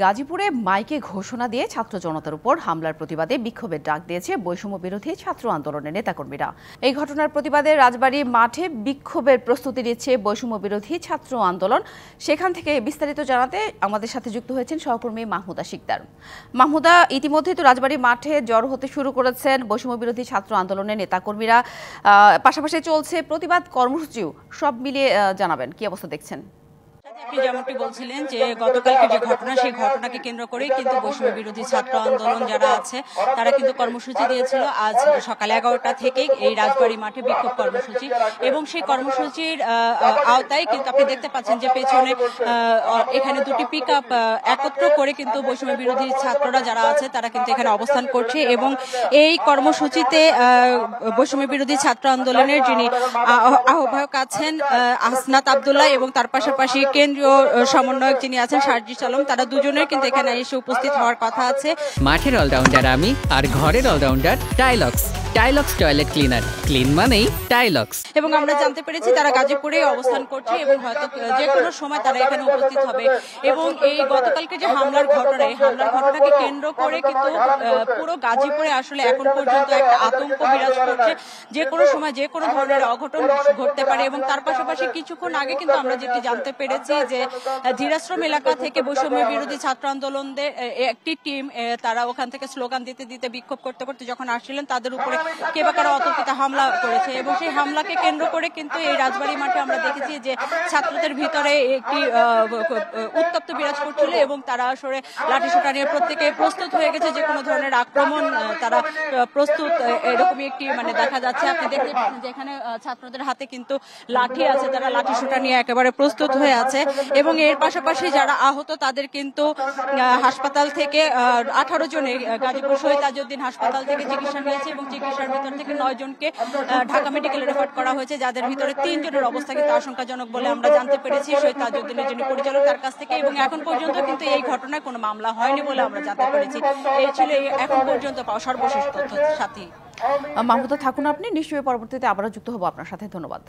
গাজীপুরে মাইকে ঘোষণা দিয়ে ছাত্র জনতার উপর হামলার প্রতিবাদে বিক্ষোভের ডাক দিয়েছে বৈষম্য বিরোধী ছাত্র আন্দোলনের নেতাকর্মীরা। এই ঘটনার প্রতিবাদে রাজবাড়ী মাঠে বিক্ষোভের প্রস্তুতি নিচ্ছে বৈষম্য বিরোধী ছাত্র আন্দোলন। সেখান থেকে বিস্তারিত জানাতে আমাদের সাথে যুক্ত হয়েছেন সহকর্মী মাহমুদা শিকদার। মাহমুদা, ইতিমধ্যেই তো রাজবাড়ী মাঠে জড়ো হতে শুরু করেছেন বৈষম্য বিরোধী ছাত্র আন্দোলনের নেতাকর্মীরা, পাশাপাশি চলছে প্রতিবাদ কর্মসূচিও। সব মিলিয়ে জানাবেন কি অবস্থা দেখছেন? আপনি যেমনটি বলছিলেন যে গতকালকে যে ঘটনা, সেই ঘটনাকে কেন্দ্র করেই কিন্তু বৈষম্য বিরোধী ছাত্র আন্দোলন যারা আছে তারা কিন্তু কর্মসূচি দিয়েছিল আজ সকাল 11টা থেকেই এই রাজবাড়ী মাঠে বিক্ষোভ কর্মসূচি। এবং সেই কর্মসূচির আওতায় কিন্তু আপনি দেখতে পাচ্ছেন যে পেছনে এখানে দুটি পিকআপ একত্র করে কিন্তু বৈষম্য বিরোধী ছাত্ররা যারা আছে তারা কিন্তু এখানে অবস্থান করছে। এবং এই কর্মসূচিতে বৈষম্য বিরোধী ছাত্র আন্দোলনের যিনি আহ্বায়ক আছেন আসনাত আব্দুল্লাহ এবং তার পাশাপাশি কেন্দ্রীয় সমন্বয়ক যিনি আছেন সার্জিস আলম, তারা দুজনের কিন্তু এখানে এসে উপস্থিত হওয়ার কথা আছে। মাঠের অলরাউন্ডার আমি, আর ঘরের allrounder Tylox. Tylox toilet cleaner, clean মানেই টাইলক্স। এবং আমরা জানতে পেরেছি তারা গাজীপুরে অবস্থান করছে এবং হয়তো যে কোনো সময় তারা এখানে উপস্থিত হবে। এবং এই গতকালকে যে হামলার ঘটনা, এই হামলার ঘটনাকে কেন্দ্র করে কিন্তু পুরো গাজীপুরে আসলে এখন পর্যন্ত একটা আতঙ্ক বিরাজ করছে। যে কোনো সময় যে কোনো ধরনের অঘটন ঘটতে পারে। এবং তার পাশাপাশি কিছুক্ষণ আগে কিন্তু আমরা যেটি জানতে পেরেছি যে ধীরাশ্রম এলাকা থেকে বৈষম্য বিরোধী ছাত্র আন্দোলনদের একটি টিম তারা ওখান থেকে স্লোগান দিতে দিতে বিক্ষোভ করতে করতে যখন আসছিলেন তাদের উপরে কে বা কারা অতর্কিত হামলা করেছে। এবং সেই হামলাকে কেন্দ্র করে কিন্তু এই রাজবাড়ী মাঠে আমরা দেখেছি যে ছাত্রদের ভিতরে একটি উত্তপ্ত বিরাজ করছিল এবং তারা আসলে লাঠিসোঁটা নিয়ে প্রত্যেকে প্রস্তুত হয়ে গেছে যে কোনো ধরনের আক্রমণ তারা প্রস্তুত, এরকমই একটি দেখা যাচ্ছে। আপনি দেখতে পাচ্ছেন যে এখানে ছাত্রদের হাতে কিন্তু লাঠি আছে, তারা লাঠিসোঁটা নিয়ে একেবারে প্রস্তুত হয়ে আছে। এবং এর পাশাপাশি যারা আহত তাদের কিন্তু হাসপাতাল থেকে 18 জনের গাজীপুর শহীদ তাজউদ্দিন হাসপাতাল থেকে চিকিৎসা নিয়েছে এবং চিকিৎসার ভিতর থেকে 9 জনকে ঢাকা মেডিকেলে রেফার করা হয়েছে, যাদের ভিতরে 3 জনের অবস্থা কিন্তু আশঙ্কাজনক বলে আমরা জানতে পেরেছি শহীদ তাজউদ্দিনের যিনি পরিচালক তার কাছ থেকে। এবং এখন পর্যন্ত কিন্তু এই ঘটনায় কোনো মামলা হয়নি বলে আমরা জানতে পেরেছি। এই ছিল এখন পর্যন্ত পাওয়া সর্বশেষ তথ্য। সাথী মাহমুদা থাকুন আপনি, নিশ্চয়ই পরবর্তীতে আবারও যুক্ত হবো আপনার সাথে। ধন্যবাদ।